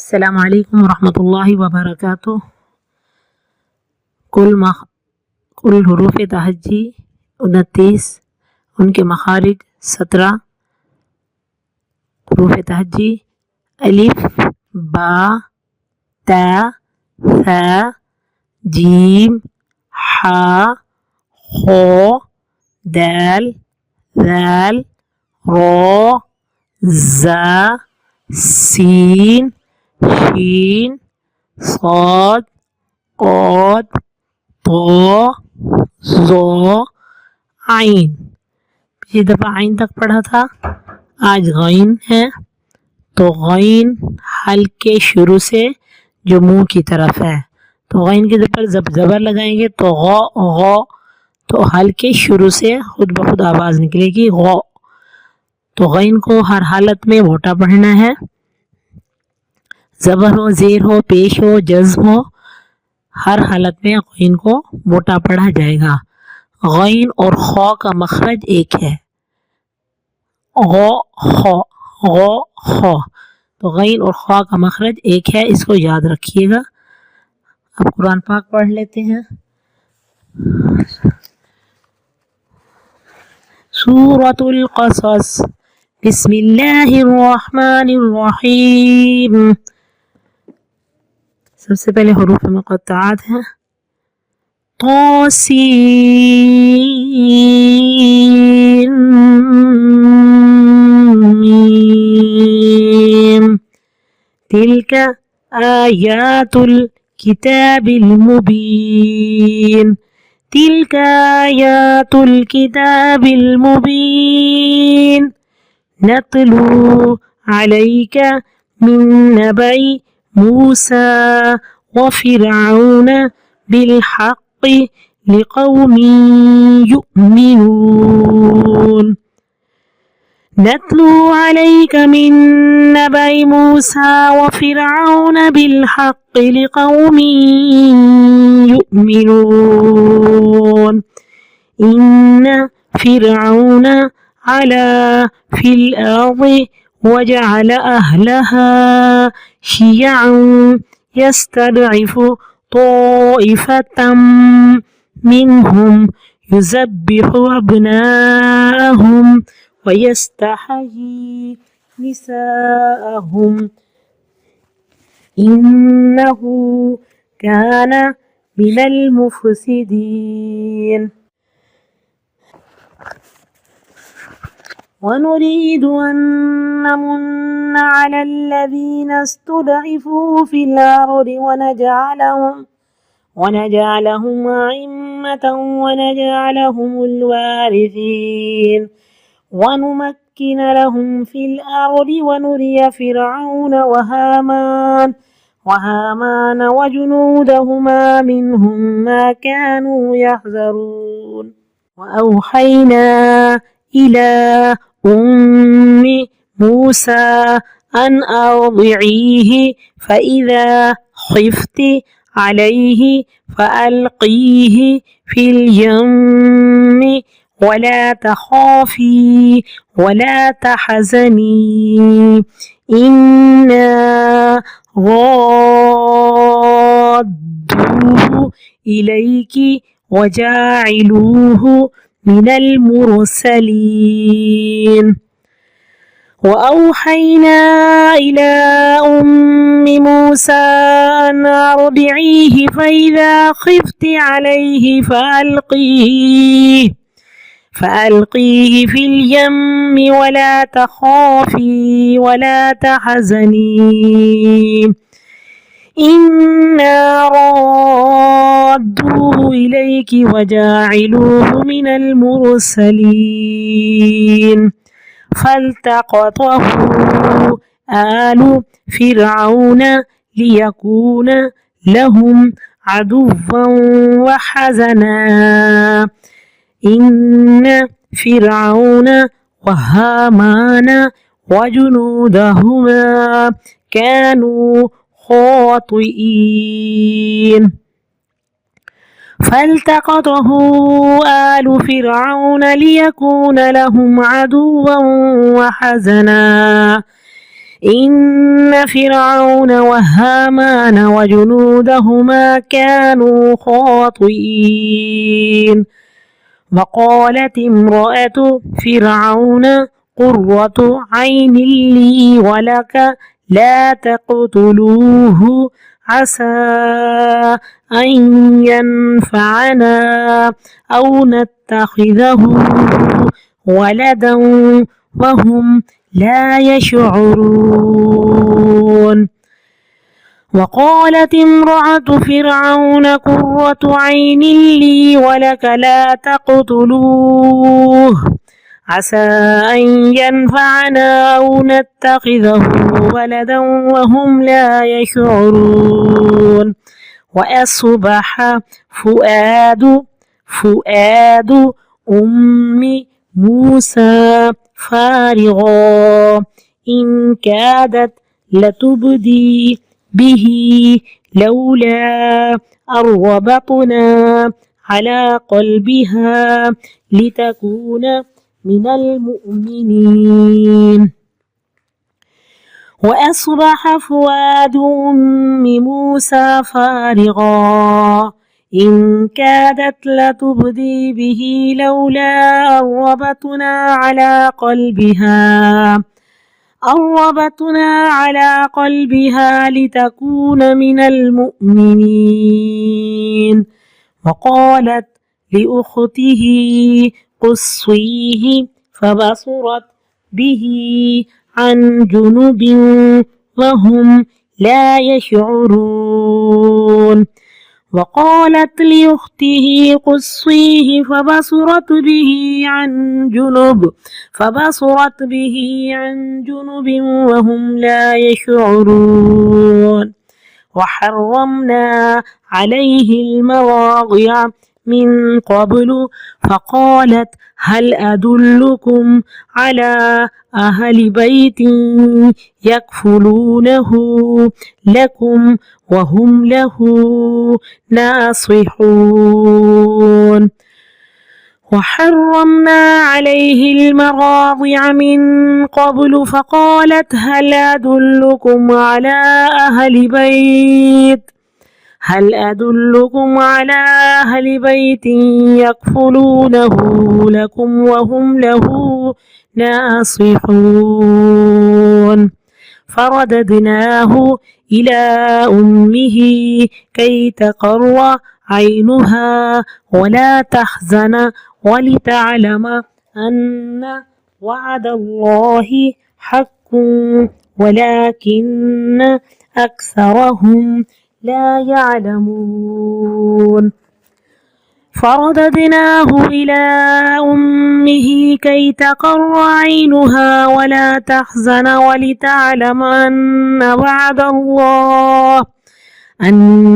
السلام علیکم ورحمۃ اللہ وبرکاتہ۔ کل حروف تہجی 29، ان کے مخارج 17۔ حروف تہجی: الف، با، تا، ثا، جیم، حا، خو، دال، ذال، را، زا، سین، شین، صاد، قاد، طا، ظا، عین۔ پچھلی دفعہ عین تک پڑھا تھا، آج غین ہے۔ تو غین حلق شروع سے جو منہ کی طرف ہے، تو غین کے پر جب زبر لگائیں گے تو غا، تو حلق شروع سے خود بخود آواز نکلے گی غا۔ تو غین کو ہر حالت میں موٹا پڑھنا ہے، زبر ہو، زیر ہو، پیش ہو، جزم ہو، ہر حالت میں غین کو موٹا پڑھا جائے گا۔ غین اور خا کا مخرج ایک ہے، غا خا، غا خا۔ تو غین اور خا کا مخرج ایک ہے، اس کو یاد رکھیے گا۔ اب قرآن پاک پڑھ لیتے ہیں۔ سورۃ القصص، بسم اللہ الرحمن الرحیم۔ سب سے پہلے حروف مقطعات ہیں، طاسین میم۔ تلک آیات الکتاب المبین، تلک آیات الکتاب المبین۔ نتلو علیک من نبأ موسى وفرعون بالحق لقوم يؤمنون۔ نتلو عليك من نبأ موسى وفرعون بالحق لقوم يؤمنون۔ إن فرعون علا في الأرض وجعل أهلها شيعا يستضعف طائفة منهم يذبح أبناءهم ويستحيي نساءهم إنه كان من المفسدين۔ ونريد أن نمن على الذين استضعفوا في الأرض ونجعلهم أئمة ونجعلهم الوارثين ونمكن لهم في الأرض ونري فرعون وهامان وجنودهما منهم ما كانوا يحذرون۔ وأوحينا إلى أم موسى أن أرضعيه فإذا خفت عليه فألقيه في اليم ولا تخافي ولا تحزني إنا رادوه إليك وجاعلوه من المرسلين۔ وأوحينا إلى أم موسى أن أرضعيه فإذا خفت عليه فألقيه في اليم ولا تخافي ولا تحزني إنا رادوه إليك وجاعلوه من المرسلين۔ فالتقطه آل فرعون ليكون لهم عدوا وحزنا إن فرعون وهامان وجنودهما كانوا خاطئين۔ فالتقطه آل فرعون ليكون لهم عدوا وحزنا إن فرعون وهامان وجنودهما كانوا خاطئين وقالت امرأة فرعون قرة عين لي ولك لا تقتلوه عسى أن ينفعنا أو نتخذه ولدا وهم لا يشعرون وقالت امرأة فرعون قرة عين لي ولك لا تقتلوه عسى أن ينفعنا أو نتخذه ولدا وهم لا يشعرون وأصبح فؤاد أم موسى فارغا إن كادت لتبدي به لولا أن ربطنا على قلبها لتكون من المؤمنين وأصبح فؤاد أم موسى فارغا إن كادت لتبدي به لولا أن ربطنا على قلبها لتكون من المؤمنين وقالت لأخته قصيه فبصرت به عن جنب وهم لا يشعرون وقالت لأخته قصيه فبصرت به عن جنب وهم لا يشعرون وحرمنا عليه المواضع من قبل فقالت هل أدلكم على أهل بيت يكفلونه لكم وهم له ناصحون وحرمنا عليه المراضع من قبل فقالت هل أدلكم على أهل بيت يكفلونه لكم وهم له ناصحون فرددناه إلى أمه كي تقر عينها ولا تحزن ولتعلم أن وعد الله حق ولكن أكثرهم لا يعلمون فرددناه إلى أمه كي تقر عينها ولا تحزن ولتعلم أن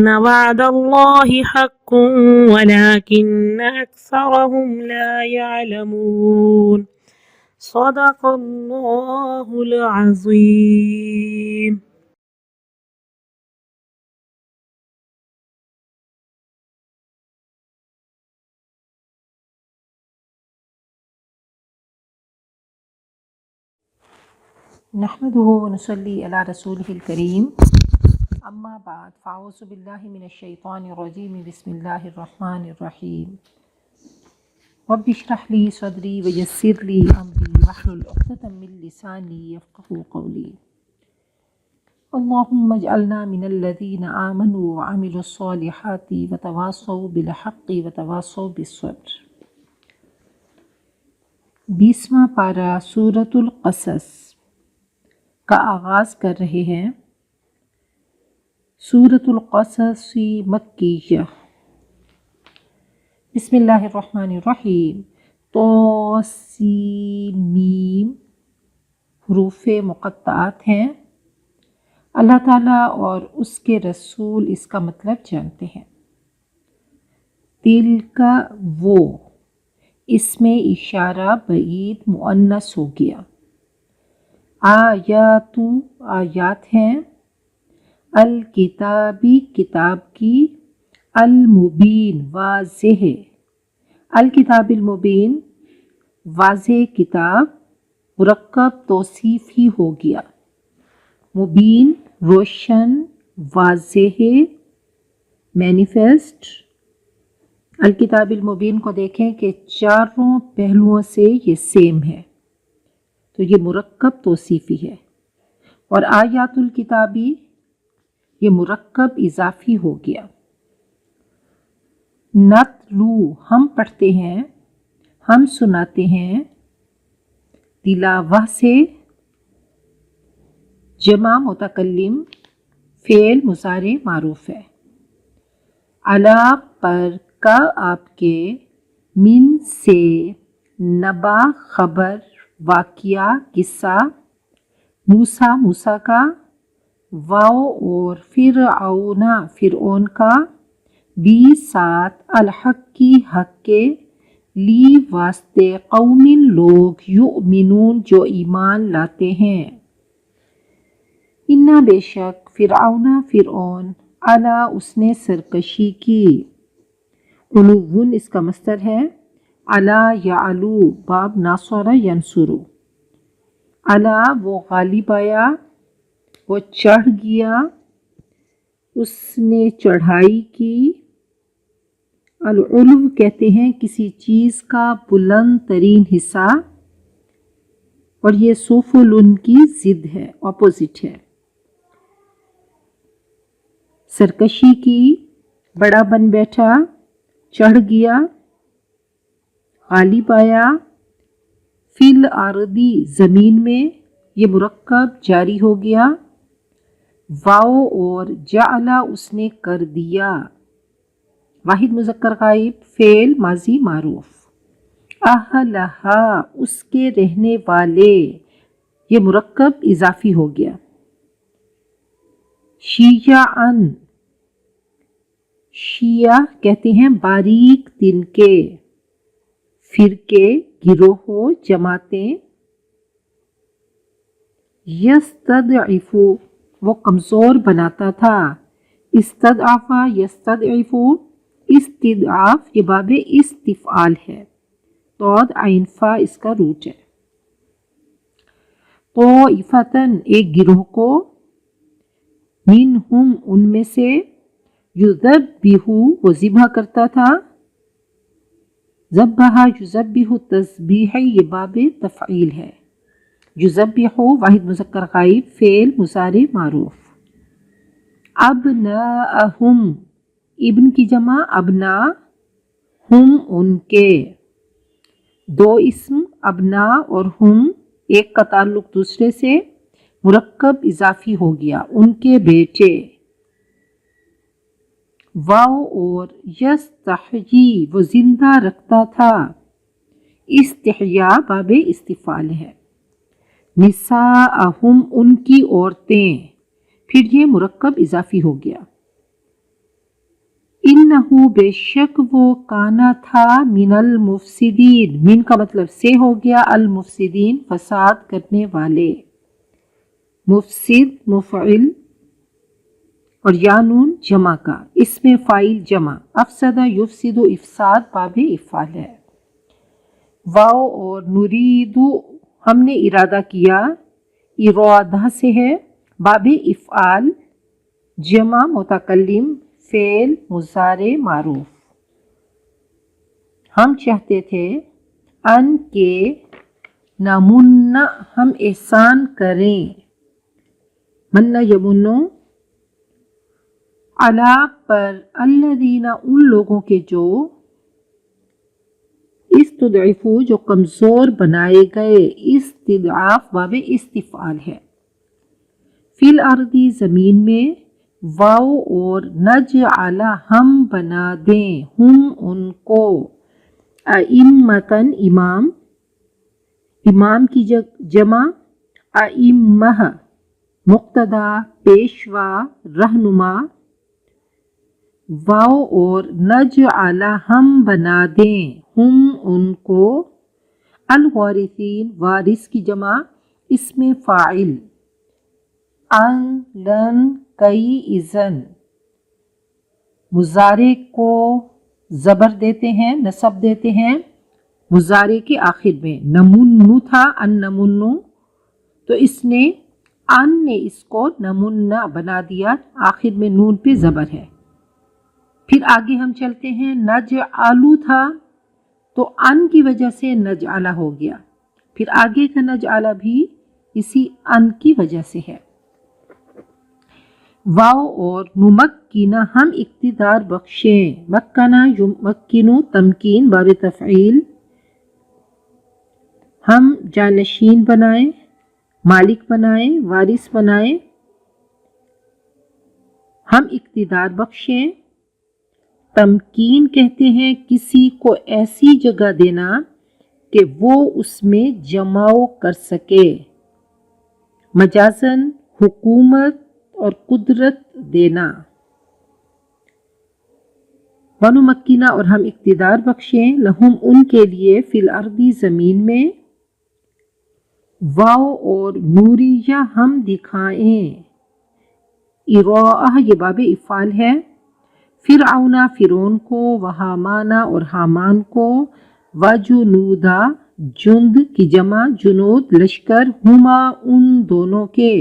وعد الله حق ولكن أكثرهم لا يعلمون صدق الله العظيم. نحمده ونصلي على رسوله الكريم اما بعد فاعوذ بالله من الشیطان الرجیم بسم اللہ الرحمن الرحیم رب اشرح لي صدری ويسر لي امری واحلل عقدۃ من لسانی یفقهوا قولی اللهم اجعلنا من الذين آمنوا وعملوا الصالحات وتواصوا بالحق وتواصوا بالصبر. 20واں پارہ سورۃ القصص کا آغاز کر رہے ہیں. سورۃ القصص مکیہ. بسم اللہ الرحمن الرحیم. توسیم حروف مقطعات ہیں. اللہ تعالیٰ اور اس کے رسول اس کا مطلب جانتے ہیں. تلک وہ، اس میں اشارہ بعید مؤنث ہو گیا. آیات ہیں. الکتابی کتاب کی، المبین واضح، الکتاب المبین واضح کتاب، مرکب توصیف ہی ہو گیا. مبین روشن، واضح، مینیفیسٹ۔ الکتاب المبین کو دیکھیں کہ چاروں پہلوؤں سے یہ سیم ہے، تو یہ مرکب توصیفی ہے۔ اور آیات الکتابی یہ مرکب اضافی ہو گیا۔ نتلو ہم پڑھتے ہیں، ہم سناتے ہیں، تلاوہ سے جمع متکلم فعل مضارع معروف ہے۔ علی پر کا آپ کے، من سے نبا خبر واقعہ قصہ، موسیٰ موسیٰ کا، واو اور فرعون فرعون کا، بی ساتھ الحق کی حق کے، لی واسطے قوم لوگ، یؤمنون جو ایمان لاتے ہیں۔ انا بے شک فرعون فرعون، علا اس نے سرکشی کی، علوون اس کا مصدر ہے، علا یعلو باب ناصر ینصر، علا وہ غالب آیا، وہ چڑھ گیا، اس نے چڑھائی کی۔ العلو کہتے ہیں کسی چیز کا بلند ترین حصہ، اور یہ سفل کی ضد ہے، اپوزٹ ہے۔ سرکشی کی، بڑا بن بیٹھا، چڑھ گیا، غالب آیا۔ فی الارضی زمین میں، یہ مرکب جاری ہو گیا۔ واو اور جعلا اس نے کر دیا، واحد مذکر غائب فعل ماضی معروف۔ اہلہا اس کے رہنے والے، یہ مرکب اضافی ہو گیا۔ شیعاً شیعہ کہتے ہیں باریک تنکے، فرقے، گروہ، جماعتیں۔ یستضعف وہ کمزور بناتا تھا، استضعف یستضعف، استضعاف یہ باب استفعال ہے، طاد عین فا اس کا روٹ ہے۔ طائفتاً ایک گروہ کو، منہم ان میں سے، یذبح وہ ذبح کرتا تھا، ذبح یذبح تذبیح یہ باب تفعیل ہے۔ یذبح واحد مذکر غائب فعل مضارع معروف۔ ابناءہم ابن کی جمع ابنا، ہم ان کے، دو اسم ابنا اور ہم، ایک کا تعلق دوسرے سے، مرکب اضافی ہو گیا، ان کے بیٹے۔ واو اور یستحیی وہ زندہ رکھتا تھا، استحیاء باب استفعال ہے۔ نساءہم ان کی عورتیں، پھر یہ مرکب اضافی ہو گیا۔ انہو بے شک وہ کانا تھا، من المفسدین من کا مطلب سے ہو گیا، المفسدین فساد کرنے والے، مفسد مفعل اور یا نون جمع کا، اس میں فاعل جمع، افسد یفسد افساد باب افعال ہے۔ واو اور نرید ہم نے ارادہ کیا، ارادہ سے ہے، باب افعال، جمع متکلم فعل مضارع معروف۔ ہم چاہتے تھے، ان کے نمن ہم احسان کریں، من یمنو علی پر، الذین ان لوگوں کے جو، استضعفوا جو کمزور بنائے گئے، استضعاف باب استفعال ہے۔ فی الارض زمین میں، واو اور نجعل ہم بنا دیں، ہم ان کو، ائمۃً امام، امام کی جمع ائمہ، مقتدا پیشوا رہنما۔ واو اور نجعل ہم بنا دیں، ہم ان کو، الوارثین وارث کی جمع اسم فاعل، ان لن کئی اذن، مضارع کو زبر دیتے ہیں، نصب دیتے ہیں مضارع کے آخر میں، نمن تھا ان نمن، تو اس نے ان نے اس کو نمنا بنا دیا، آخر میں نون پہ زبر ہے۔ پھر آگے ہم چلتے ہیں، نجعلو تھا تو ان کی وجہ سے نجعلہ ہو گیا، پھر آگے کا نجعلہ بھی اسی ان کی وجہ سے ہے۔ واو اور نمکنہ ہم اقتدار بخشیں، مکنہ یمکنو تمکین باب تفعیل، ہم جانشین بنائیں، مالک بنائیں، وارث بنائیں، ہم اقتدار بخشیں۔ تمکین کہتے ہیں کسی کو ایسی جگہ دینا کہ وہ اس میں جماؤ کر سکے، مجازن حکومت اور قدرت دینا۔ ونمکنہ اور ہم اقتدار بخشیں، لہم ان کے لیے فی الارض زمین میں، واو اور نوریہ ہم دکھائیں، اراءہ یہ باب افعال ہے، فرعون فرعون کو، وہامانہ اور حامان کو، وجنودا جند کی جمع جنود لشکر، ہما ان دونوں کے،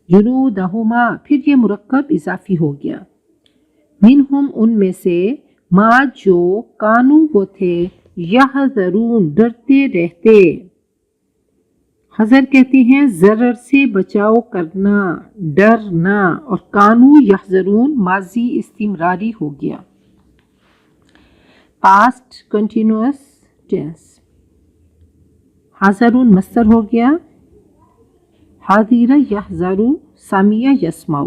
جنودہما پھر یہ مرکب اضافی ہو گیا، منہم ان میں سے، ما جو کانو وہ تھے، یحذرون ڈرتے رہتے، حذر کہتے ہیں ضرر سے بچاؤ کرنا، ڈرنا، اور کانو یحذرون ماضی استمراری ہو گیا، پاسٹ کنٹینیوس ٹینس، حذرون مصدر ہو گیا، حاضر یحذر سامع یسمع،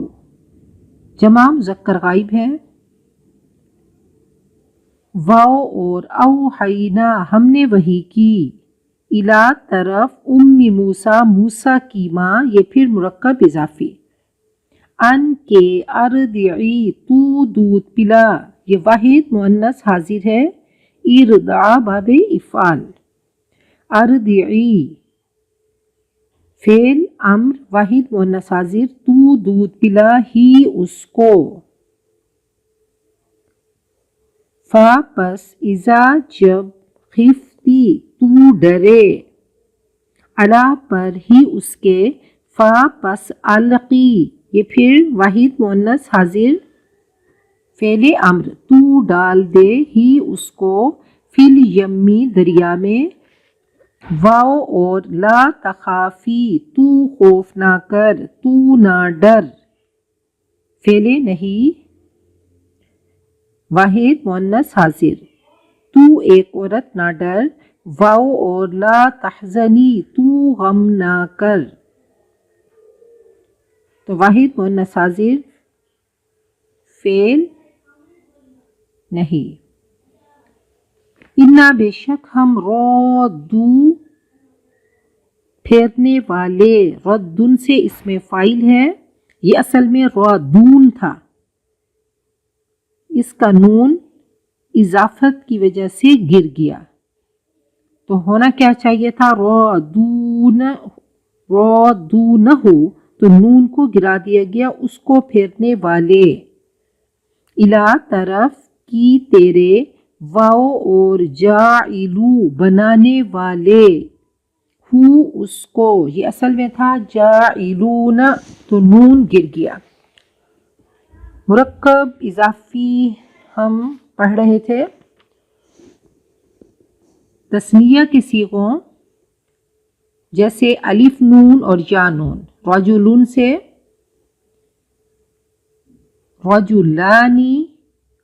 جمع مذکر غائب ہے، واو اور اوحینا ہم نے وحی کی، الا طرف موسیٰ موسیٰ کی ماں یہ پھر مرکب اضافی، ان کے ارضعی تو دودھ پلا یہ واحد مؤنث حاضر ہے، ارضع باب افعال، ارضعی فعل امر واحد مؤنث حاضر، تو دودھ پلا ہی اس کو، فا پس اذا جب، خفتی تو ڈرے، علا پر ہی اس کے، فا پس القی یہ پھر واحد مؤنث حاضر فعل امر، تو ڈال دے ہی اس کو، فی الیمی دریا میں، واو اور لا تخافی تو خوف نہ کر، تو نہ ڈر، فعل نہیں واحد مؤنث حاضر، تو ایک عورت نہ ڈر، واو اور لا تحزنی تو غم نہ کر، تو واحد مؤنث حاضر فعل نہیں، انا بے شک ہم ردو پھیرنے والے، ردن سے اسم فاعل ہے، یہ اصل میں ردون تھا، اس کا نون اضافت کی وجہ سے گر گیا، تو ہونا کیا چاہیے تھا، ردون ہو تو نون کو گرا دیا گیا، اس کو پھیرنے والے، الا طرف کی تیرے، واو اور جاعلو بنانے والے، ہو اس کو یہ اصل میں تھا جاعلون تو نون گر گیا۔ مرکب اضافی ہم پڑھ رہے تھے، تثنیہ کے صیغوں جیسے الف نون اور یا نون، رجلون سے رجلانی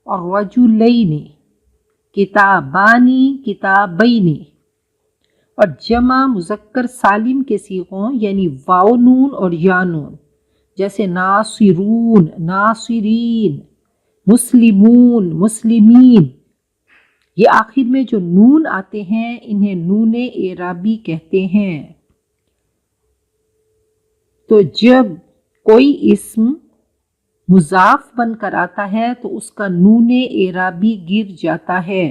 اور رجلین، کتابانی کتابین، اور جمع مذکر سالم کے صیغوں یعنی واو نون اور یا نون جیسے ناصرون ناصرین، مسلمون مسلمین، یہ آخر میں جو نون آتے ہیں انہیں نون اعرابی کہتے ہیں۔ تو جب کوئی اسم مضاف بن کر آتا ہے تو اس کا نون اعرابی گر جاتا ہے،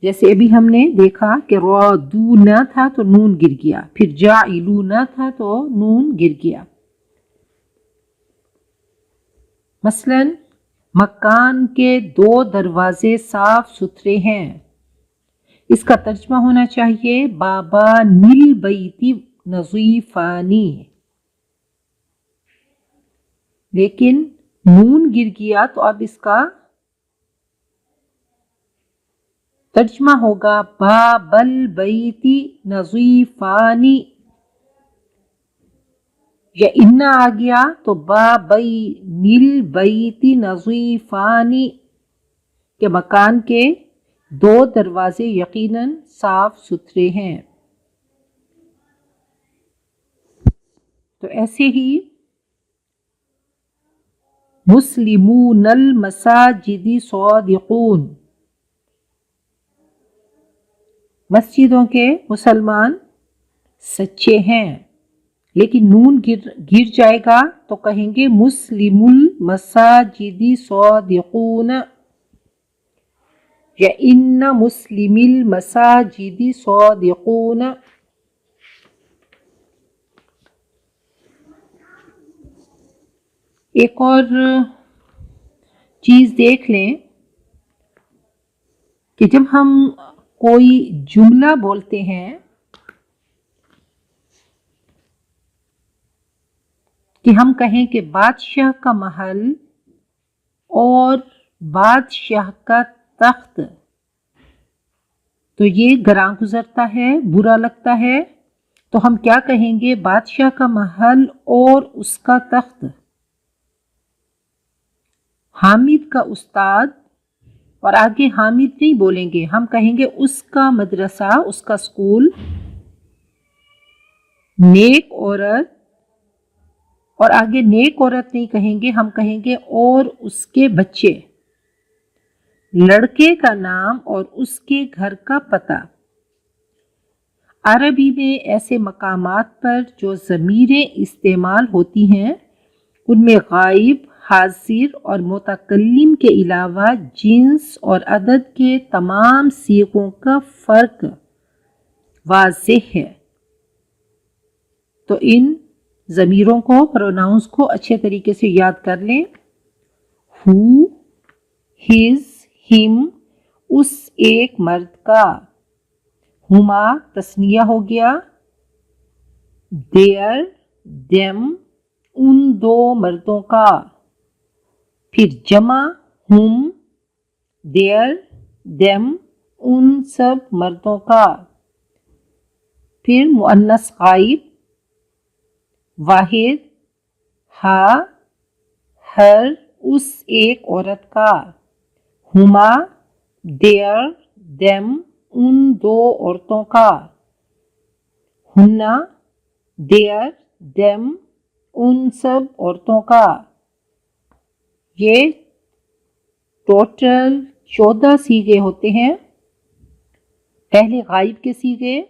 جیسے ابھی ہم نے دیکھا کہ رادون تھا تو نون گر گیا، پھر جاعلون تھا تو نون گر گیا۔ مثلاً مکان کے 2 دروازے صاف ستھرے ہیں، اس کا ترجمہ ہونا چاہیے بابا نیل بیتی نظیفانی، لیکن نون گر گیا تو اب اس کا ترجمہ ہوگا باب البیت نظیفانی، یا انا آ گیا تو بابین البیت نظیفانی، کہ مکان کے دو دروازے یقیناً صاف ستھرے ہیں۔ تو ایسے ہی مسلمون المساجد صادقون، مسجدوں کے مسلمان سچے ہیں، لیکن نون گر جائے گا تو کہیں گے مسلم المساجد صادقون، یا ان مسلم المساجد صادقون۔ ایک اور چیز دیکھ لیں کہ جب ہم کوئی جملہ بولتے ہیں کہ ہم کہیں کہ بادشاہ کا محل اور بادشاہ کا تخت، تو یہ گراں گزرتا ہے، برا لگتا ہے، تو ہم کیا کہیں گے؟ بادشاہ کا محل اور اس کا تخت۔ حامد کا استاد، اور آگے حامد نہیں بولیں گے، ہم کہیں گے اس کا مدرسہ، اس کا اسکول، نیک عورت، اور آگے نیک عورت نہیں کہیں گے، ہم کہیں گے اور اس کے بچے، لڑکے کا نام اور اس کے گھر کا پتہ۔ عربی میں ایسے مقامات پر جو ضمیریں استعمال ہوتی ہیں ان میں غائب، حاضر اور متکلم کے علاوہ جنس اور عدد کے تمام صیغوں کا فرق واضح ہے۔ تو ان ضمیروں کو، پروناؤنس کو اچھے طریقے سے یاد کر لیں۔ ہو، ہز، ہم، اس ایک مرد کا، ہما تثنیہ ہو گیا، دیئر، دیم، ان دو مردوں کا، پھر جمع ہم، دیئر، دیم، ان سب مردوں کا، پھر مؤنث غائب، واحد، ہا، ہر، اس ایک عورت کا، ہما، دیئر، دیم، ان دو عورتوں کا، ہننا، دیئر، دیم، ان سب عورتوں کا۔ یہ ٹوٹل 14 صیغے ہوتے ہیں۔ پہلے غائب کے صیغے،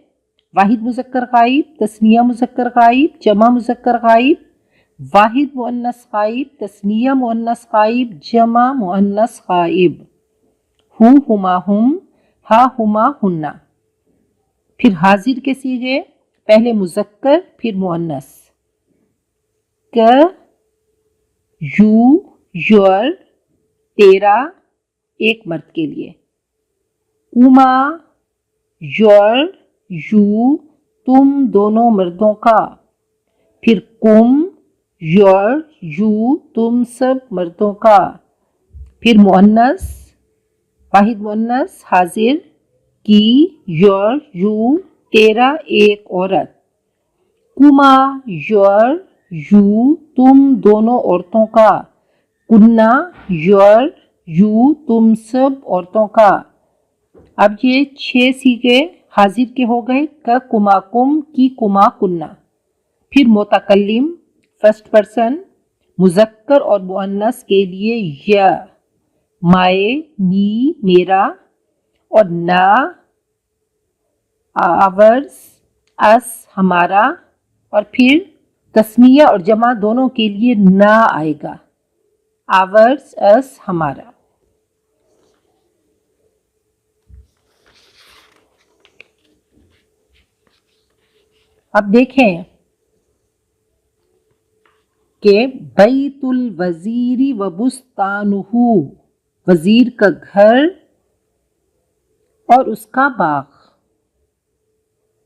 واحد مذکر غائب، تثنیہ مذکر غائب، جمع مذکر غائب، واحد مؤنث غائب، تثنیہ مؤنث غائب، جمع مؤنث غائب، ہو، ہما، ہم، ہا، ہما، ہننا۔ پھر حاضر کے صیغے، پہلے مذکر پھر مؤنث، ک، یو، یور، تیرا، ایک مرد کے لیے، کما، یور، یو، تم دونوں مردوں کا، پھر کم، یور، یو، تم سب مردوں کا، پھر مؤنث، واحد مؤنث حاضر، کی، یور، یو، تیرا، ایک عورت، کما، یور، یو، تم دونوں عورتوں کا، کننا، یور، یو، تم سب عورتوں کا۔ اب یہ 6 صیغے حاضر کے ہو گئے، ک، کما، کم، کی، کما، کننا۔ پھر متکلم، فرسٹ پرسن، مذکر اور مؤنث کے لیے یا، مائے، می، میرا، اور نا، آورز، اس، ہمارا، اور پھر تثنیہ اور جمع دونوں کے لیے نا آئے گا، آورز، اس، ہمارا۔ اب دیکھیں کہ بیت الوزیر و بستانہ، وزیر کا گھر اور اس کا باغ۔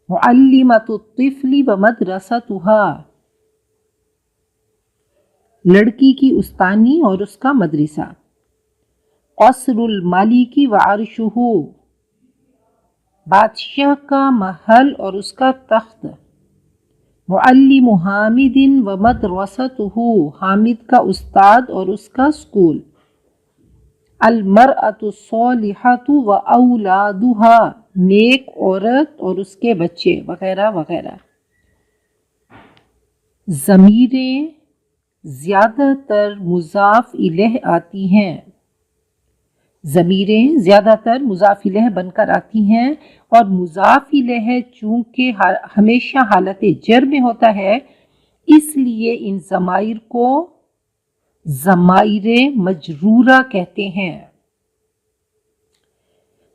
معلمۃ الطفل و مدرستها، لڑکی کی استانی اور اس کا مدرسہ. قصر الملک و عرشہ، بادشاہ کا محل اور اس کا تخت. معلم حامد و مدرستہ، حامد کا استاد اور اس کا اسکول. المرأۃ الصالحۃ و اولادہا، نیک عورت اور اس کے بچے وغیرہ وغیرہ. ضمیریں زیادہ تر مضاف الیہ آتی ہیں. ضمیریں زیادہ تر مضاف الیہ بن کر آتی ہیں، اور مضاف الیہ چونکہ ہمیشہ حالت جر میں ہوتا ہے، اس لیے ان ضمائر کو ضمائر مجرورہ کہتے ہیں.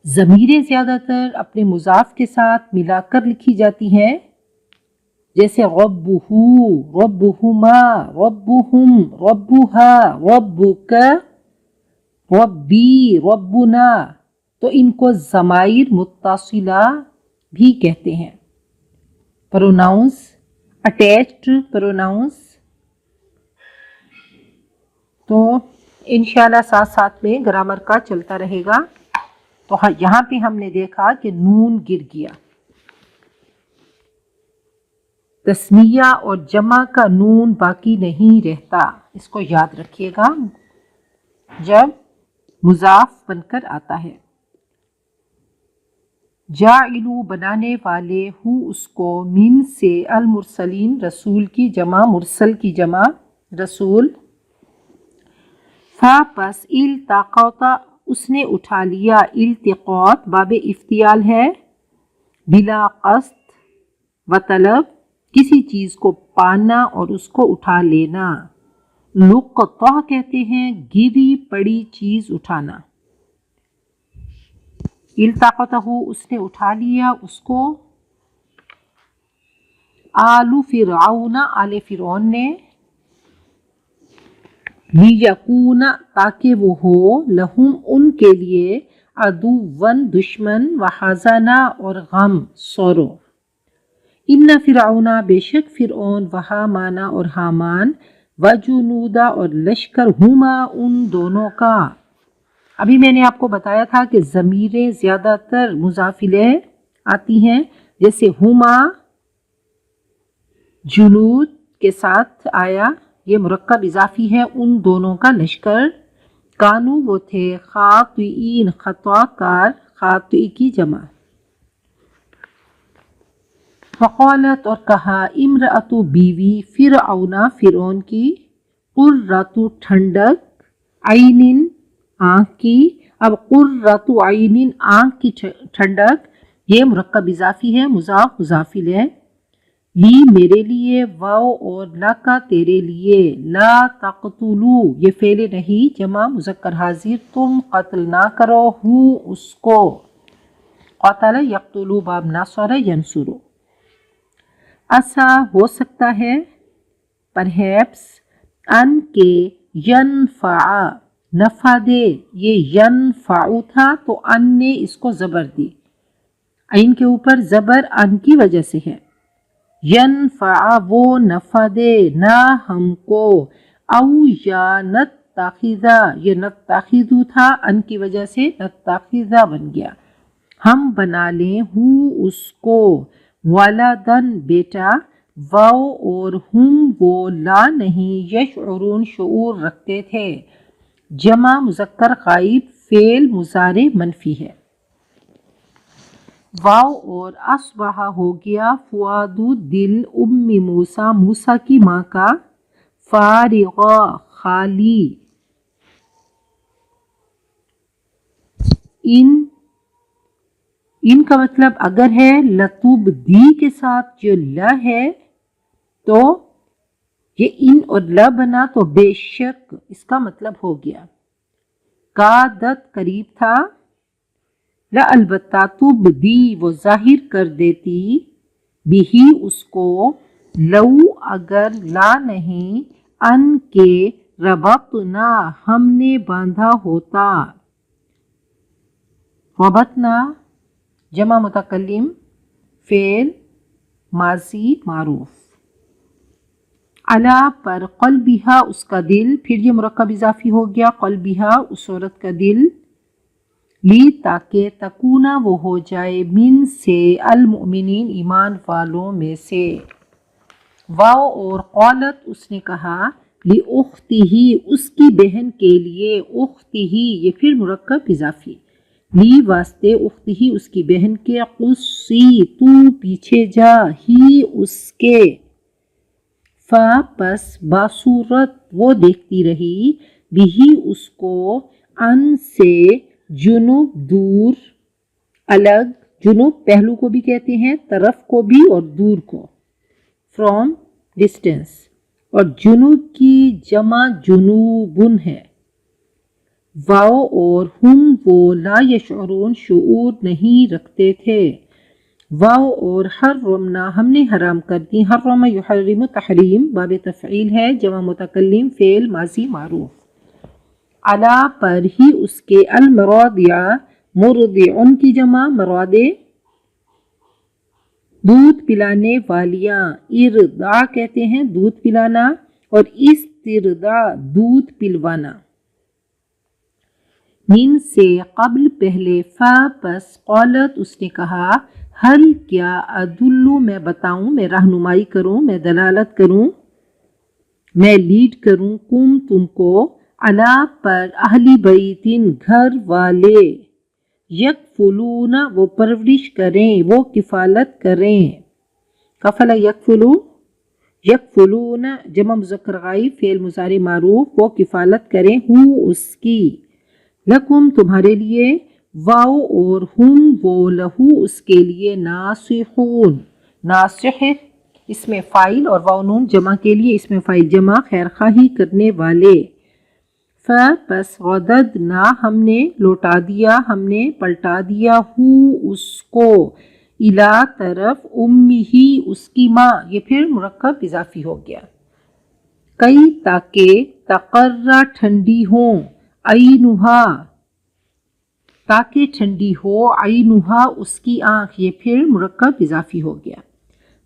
ضمیریں زیادہ تر اپنے مضاف کے ساتھ ملا کر لکھی جاتی ہیں، جیسے ربہ، ربہما، ربہم، ربہا، ربک، ربی، ربنا. تو ان کو ضمائر متصلہ بھی کہتے ہیں. Pronouns, attached pronouns. تو انشاءاللہ ساتھ ساتھ میں گرامر کا چلتا رہے گا. تو یہاں پہ ہم نے دیکھا کہ نون گر گیا. تثنیہ اور جمع کا نون باقی نہیں رہتا، اس کو یاد رکھیے گا جب مضاف بن کر آتا ہے. جاعلو، بنانے والے، ہو اس کو، من سے، المرسلین، رسول کی جمع، مرسل کی جمع رسول. فا پس، التقط، اس نے اٹھا لیا. التقاط باب افتعال ہے، بلا قصد و طلب، کسی چیز کو پانا اور اس کو اٹھا لینا. لقطہ کہتے ہیں گری پڑی چیز اٹھانا. التقطہ، اس نے اٹھا لیا اس کو. آل فرعون، آل فرعون نے. لیکون، تاکہ وہ ہو، لہم، ان کے لیے، عدوًا، دشمن، وحزنا، اور غم، سورو. ان فرعون، بے شک فرعون، وحامان، اور حامان، وجنودا، اور لشکر، ہما، ان دونوں کا. ابھی میں نے آپ کو بتایا تھا کہ ضمیریں زیادہ تر مضاف الیہ آتی ہیں، جیسے ہما جنود کے ساتھ آیا، یہ مرکب اضافی ہے، ان دونوں کا لشکر. کانو، وہ تھے، خاطئین، خطا کار، خاطئ کی جمع. فقالت، اور کہا، امرأۃ، بیوی، فرعون، فرعون کی، قرۃ، ٹھنڈک، عین، آنکھ کی. اب قرۃ عین، آنکھ کی ٹھنڈک، یہ مرکب اضافی ہے، مضاف مضاف الیہ. لی، میرے لیے، واو اور لا کا، تیرے لیے. لا تقتلو، یہ فعل نہیں، جمع مذکر حاضر، تم قتل نہ کرو، ہو اس کو. قتل یقتلو باب نصر ینصر. عسیٰ، ہو سکتا ہے، پرہیپس، ان کے، ینفع، نفع دے. یہ ینفع تھا تو ان نے اس کو زبر دی، عین کے اوپر زبر ان کی وجہ سے ہے. ینفع، وہ نفع دے، نہ ہم کو. او یا نتخذا، یہ نتخذو تھا، ان کی وجہ سے نتخذا بن گیا، ہم بنا لیں، ہو اس کو، ولدن، بیٹا. واو اور ہم، وہ لا نہیں، یشعرون، شعور رکھتے تھے. جمع مذکر غائب، فعل مضارع منفی ہے. واو اور اصبح، ہو گیا، فؤاد، دل، ام موسیٰ، موسیٰ کی ماں کا، فارغا، خالی. ان کا مطلب اگر ہے لتوب دی کے ساتھ جو لا ہے تو یہ ان اور لا بنا تو بے شک اس کا مطلب ہو گیا. کادت، قریب تھا. لا البتہ، تب دی، وہ ظاہر کر دیتی، بھی اس کو، لو، اگر، لا نہیں، ان کے، ربطنا، ہم نے باندھا ہوتا. ربطنا جمع متکلم، فعل ماضی معروف. علا پر، قلبہا اس کا دل، پھر یہ مرکب اضافی ہو گیا قلبہا اس عورت کا دل، لی تاکہ تکونا وہ ہو جائے من سے المؤمنین ایمان والوں میں سے. واو اور قالت اس نے کہا، لی اختہ اس کی بہن کے لیے، اختہ یہ پھر مرکب اضافی، لی واسطے اختہ اس کی بہن کے، قصی تو پیچھے جا، ہی اس کے، پس باصورت وہ دیکھتی رہی، بھی اس کو، ان سے، جنوب دور، الگ، جنوب پہلو کو بھی کہتے ہیں، طرف کو بھی اور دور کو، فرام ڈسٹینس، اور جنوب کی جمع جنوبن ہے. واو اور ہم وہ لا یشعرون شعور نہیں رکھتے تھے. واو اور حرمنا ہم نے حرام کر دی، حرم یحرم تحریم باب تفعیل ہے، جمع متکلم فعل ماضی معروف. علا پر ہی اس کے، المراضع مرضعن کی جمع مراضع دودھ پلانے والیاں، ارضاع کہتے ہیں دودھ پلانا، اور استرضاع دودھ پلوانا. من سے قبل پہلے، پس قالت اس نے کہا، حل کیا، ادلو میں بتاؤں، میں رہنمائی کروں، میں دلالت کروں، میں لیڈ کروں، کم تم کو، علا پر، اہلی بیتن گھر والے، یکفلون وہ پرورش کریں، وہ کفالت کریں. کفل یکفلو، یکفلون جمع مذکر غائب فعل مضارع معروف، وہ کفالت کریں، ہو اس کی، لکم تمہارے لیے، واو اور ہم وہ لہو اس کے لیے، ناصحون ناصح اس میں فاعل اور واو نون جمع کے لیے اس میں فاعل جمع، خیر خواہی کرنے والے. پس رددنا ہم نے لوٹا دیا، ہم نے پلٹا دیا، ہو اس کو، الا طرف، امہ اس کی ماں، یہ پھر مرکب اضافی ہو گیا. کئی تاکہ، تقرر ٹھنڈی ہوں، عینہا تاکہ ٹھنڈی ہو، عینہا اس کی آنکھ، یہ پھر مرکب اضافی ہو گیا.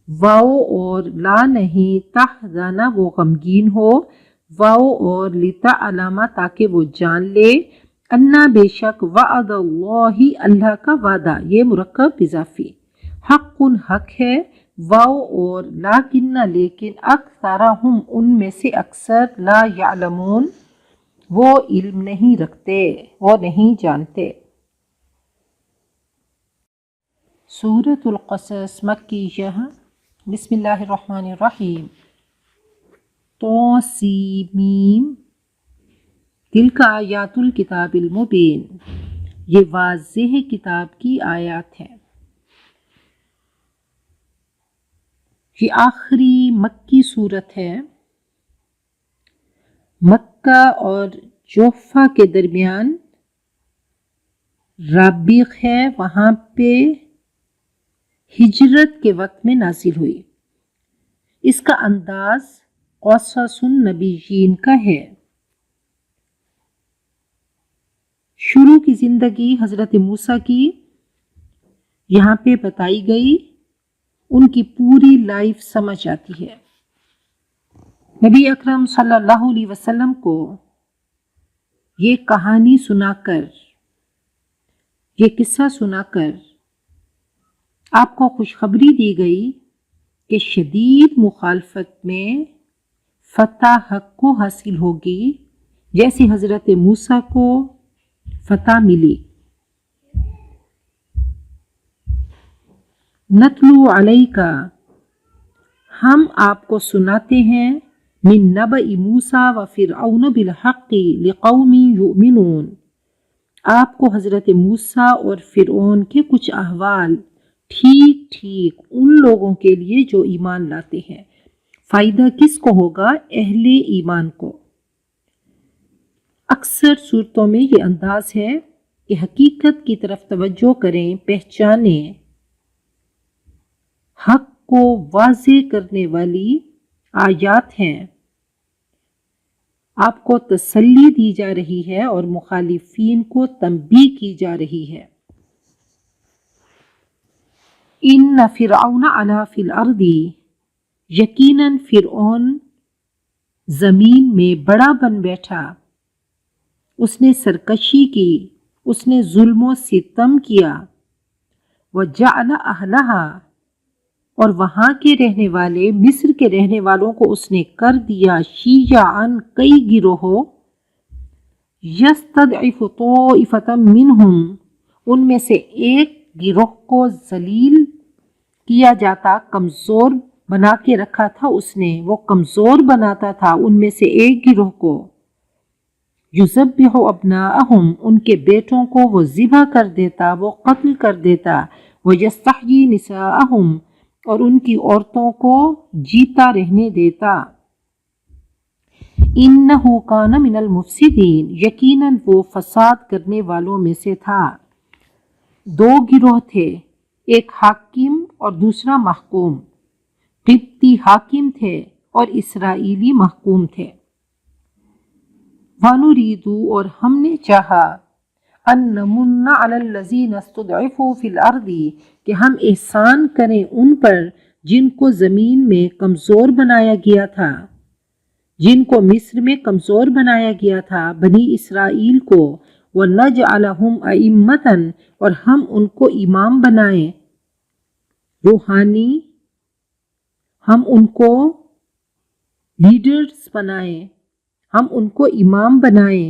واو اور لا نہیں، تحزن وہ غمگین ہو، واو اور لتعلم تاکہ وہ جان لے، انا بے شک، وعد اللہ اللہ کا وعدہ، یہ مرکب اضافی، حق حق ہے، واو اور لیکن لیکن، اکثرہم ان میں سے اکثر، لا یعلمون وہ علم نہیں رکھتے، وہ نہیں جانتے. سورۃ القصص مکیہ، بسم اللہ الرحمن الرحیم. طاسیم تلک آیات الکتاب المبین، یہ واضح کتاب کی آیات ہیں. یہ آخری مکی صورت ہے. مکہ اور جوفہ کے درمیان رابغ ہے، وہاں پہ ہجرت کے وقت میں نازل ہوئی. اس کا انداز قصص النبیین کا ہے. شروع کی زندگی حضرت موسیٰ کی یہاں پہ بتائی گئی، ان کی پوری لائف سمجھ آتی ہے. نبی اکرم صلی اللہ علیہ وسلم کو یہ کہانی سنا کر، یہ قصہ سنا کر آپ کو خوشخبری دی گئی کہ شدید مخالفت میں فتح حق کو حاصل ہوگی، جیسے حضرت موسیٰ کو فتح ملی. نتلو علیک ہم آپ کو سناتے ہیں، من نبأ موسیٰ و فرعون بالحق لقوم یؤمنون، آپ کو حضرت موسیٰ اور فرعون کے کچھ احوال ٹھیک ٹھیک ان لوگوں کے لیے جو ایمان لاتے ہیں. فائدہ کس کو ہوگا؟ اہل ایمان کو. اکثر صورتوں میں یہ انداز ہے کہ حقیقت کی طرف توجہ کریں، پہچانیں، حق کو واضح کرنے والی آیات ہیں، آپ کو تسلی دی جا رہی ہے اور مخالفین کو تنبیہ کی جا رہی ہے. ان فرعون علا فی الارض، یقیناً فرعون زمین میں بڑا بن بیٹھا، اس نے سرکشی کی، اس نے ظلم و ستم کیا، وجعل اہلہا، اور وہاں کے رہنے والے، مصر کے رہنے والوں کو اس نے کر دیا شیعاً کئی گروہوں، یستضعف طائفة منہم، ان میں سے ایک گروہ کو ذلیل کیا جاتا، کمزور بنا کے رکھا تھا اس نے، وہ کمزور بناتا تھا ان میں سے ایک گروہ کو، یذبح ابناءہم، ان کے بیٹوں کو وہ ذبح کر دیتا، وہ قتل کر دیتا، ویستحیی نساءہم، اور ان کی عورتوں کو جیتا رہنے دیتا، انہ کان من المفسدین، یقیناً وہ فساد کرنے والوں میں سے تھا۔ دو گروہ تھے، ایک حاکم اور دوسرا محکوم، قبطی حاکم تھے اور اسرائیلی محکوم تھے۔ وَنُرِيدُ، اور ہم نے چاہا، أَن نَمُنَّ عَلَى الَّذِينَ اسْتُضْعِفُوا فِي الْأَرْضِ، کہ ہم احسان کریں ان پر جن کو زمین میں کمزور بنایا گیا تھا، جن کو مصر میں کمزور بنایا گیا تھا، بنی اسرائیل کو، وَنَجْعَلَهُمْ أَئِمَّةً، اور ہم ان کو امام بنائیں، روحانی، ہم ان کو لیڈرز بنائیں، ہم ان کو امام بنائیں،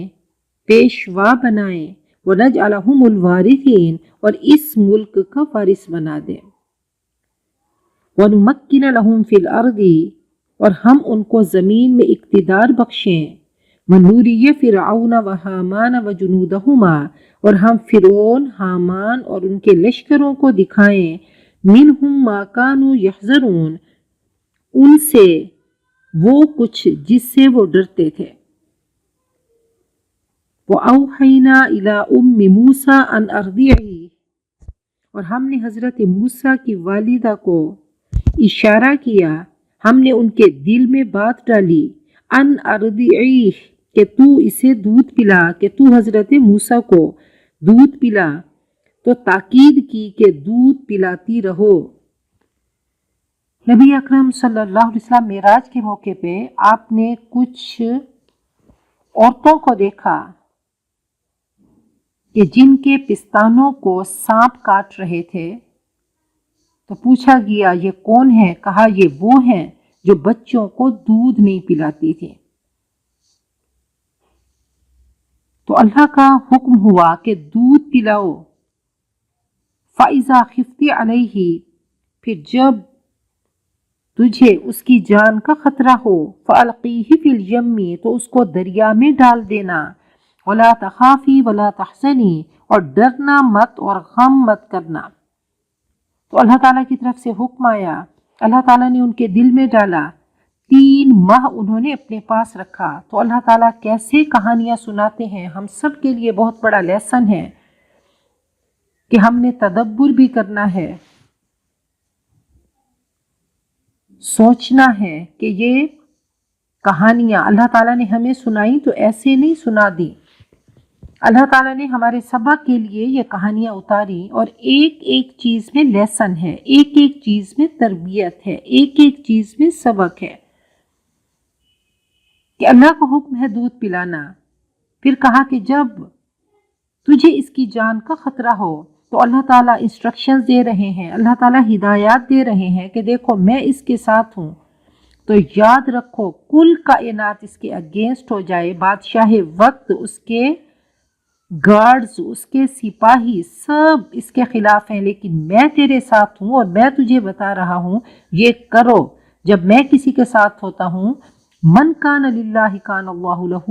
پیشوا بنائیں، وَنَجْعَلَهُمُ الْوَارِثِينَ، اور اس ملک کا وارث بنا دیں، وَنُمَكِّنَ لَهُمْ فِي الْأَرْضِ، اور ہم ان کو زمین میں اقتدار بخشیں، وَنُرِيَ فِرْعَوْنَ وَحَامَانَ وَجُنُودَهُمَا، اور ہم فرعون، حامان اور ان کے لشکروں کو دکھائیں، مِنْهُمْ مَا كَانُوا يَحْذَرُونَ، ان سے وہ کچھ جس سے وہ ڈرتے تھے۔ وَأَوْحَيْنَا إِلَىٰ أُمِّ مُوسَىٰ أَنْ أَرْضِعِيهِ، اور ہم نے حضرت موسیٰ کی والدہ کو اشارہ کیا، ہم نے ان کے دل میں بات ڈالی، ان أَرْضِعِيهِ، کہ تو اسے دودھ پلا، کہ تو حضرت موسیٰ کو دودھ پلا، تو تاکید کی کہ دودھ پلاتی رہو۔ نبی اکرم صلی اللہ علیہ وسلم معراج کے موقع پہ آپ نے کچھ عورتوں کو دیکھا کہ جن کے پستانوں کو سانپ کاٹ رہے تھے، تو پوچھا گیا یہ کون ہے؟ کہا یہ وہ ہیں جو بچوں کو دودھ نہیں پلاتی تھی۔ تو اللہ کا حکم ہوا کہ دودھ پلاؤ۔ فَإِذَا خِفْتِ عَلَيْهِ، پھر جب تجھے اس کی جان کا خطرہ ہو، فَأَلْقِيهِ فِي الْيَمِّ، تو اس کو دریا میں ڈال دینا، وَلَا تَخَافِي وَلَا تَحْزَنِي، اور ڈرنا مت اور غم مت کرنا۔ تو اللہ تعالیٰ کی طرف سے حکم آیا، اللہ تعالیٰ نے ان کے دل میں ڈالا، 3 ماہ انہوں نے اپنے پاس رکھا۔ تو اللہ تعالیٰ کیسے کہانیاں سناتے ہیں، ہم سب کے لیے بہت بڑا لیسن ہے کہ ہم نے تدبر بھی کرنا ہے، سوچنا ہے کہ یہ کہانیاں اللہ تعالیٰ نے ہمیں سنائی تو ایسے نہیں سنا دی، اللہ تعالیٰ نے ہمارے سبق کے لیے یہ کہانیاں اتاری، اور ایک ایک چیز میں لیسن ہے، ایک ایک چیز میں تربیت ہے، ایک ایک چیز میں سبق ہے، کہ اللہ کا حکم ہے دودھ پلانا، پھر کہا کہ جب تجھے اس کی جان کا خطرہ ہو، تو اللہ تعالیٰ انسٹرکشنز دے رہے ہیں، اللہ تعالیٰ ہدایات دے رہے ہیں کہ دیکھو میں اس کے ساتھ ہوں، تو یاد رکھو کل کائنات اس کے اگینسٹ ہو جائے، بادشاہ وقت، اس کے گارڈز، اس کے سپاہی سب اس کے خلاف ہیں، لیکن میں تیرے ساتھ ہوں اور میں تجھے بتا رہا ہوں یہ کرو۔ جب میں کسی کے ساتھ ہوتا ہوں، من کان للہ کان اللہ لہ،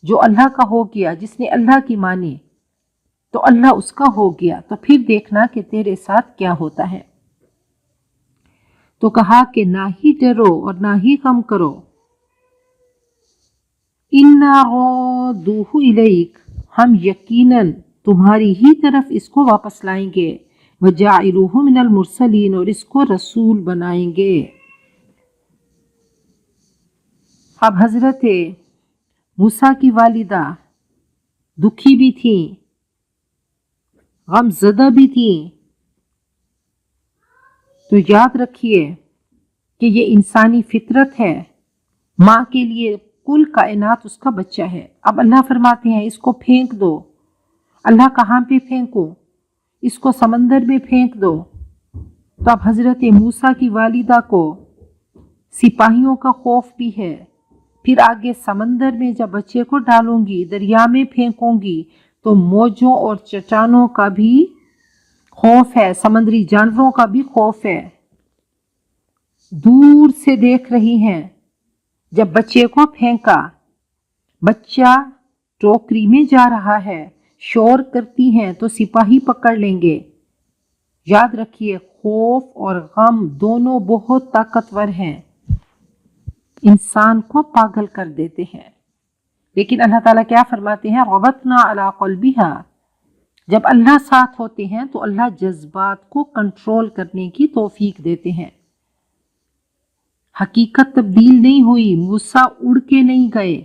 جو اللہ کا ہو گیا، جس نے اللہ کی مانی تو اللہ اس کا ہو گیا، تو پھر دیکھنا کہ تیرے ساتھ کیا ہوتا ہے۔ تو کہا کہ نہ ہی ڈرو اور نہ ہی غم کرو، اِنَّا رَادُوهُ إِلَيْكَ، ہم یقیناً تمہاری ہی طرف اس کو واپس لائیں گے، وَجَاعِلُوهُ مِنَ الْمُرْسَلِينَ، اور اس کو رسول بنائیں گے۔ اب حضرت موسیٰ کی والدہ دکھی بھی تھیں، غم زدہ بھی تھیں، تو یاد رکھیے کہ یہ انسانی فطرت ہے، ماں کے لیے کل کائنات اس کا بچہ ہے۔ اب اللہ فرماتے ہیں اس کو پھینک دو۔ اللہ کہاں پہ پھینکو؟ اس کو سمندر میں پھینک دو۔ تو اب حضرت موسیٰ کی والدہ کو سپاہیوں کا خوف بھی ہے، پھر آگے سمندر میں جب بچے کو ڈالوں گی، دریا میں پھینکوں گی تو موجوں اور چٹانوں کا بھی خوف ہے، سمندری جانوروں کا بھی خوف ہے۔ دور سے دیکھ رہی ہیں، جب بچے کو پھینکا، بچہ ٹوکری میں جا رہا ہے، شور کرتی ہیں تو سپاہی پکڑ لیں گے۔ یاد رکھیے خوف اور غم دونوں بہت طاقتور ہیں، انسان کو پاگل کر دیتے ہیں۔ لیکن اللہ تعالیٰ کیا فرماتے ہیں؟ ربطنا علی قلبها، جب اللہ ساتھ ہوتے ہیں تو اللہ جذبات کو کنٹرول کرنے کی توفیق دیتے ہیں۔ حقیقت تبدیل نہیں ہوئی، موسیٰ اڑ کے نہیں گئے،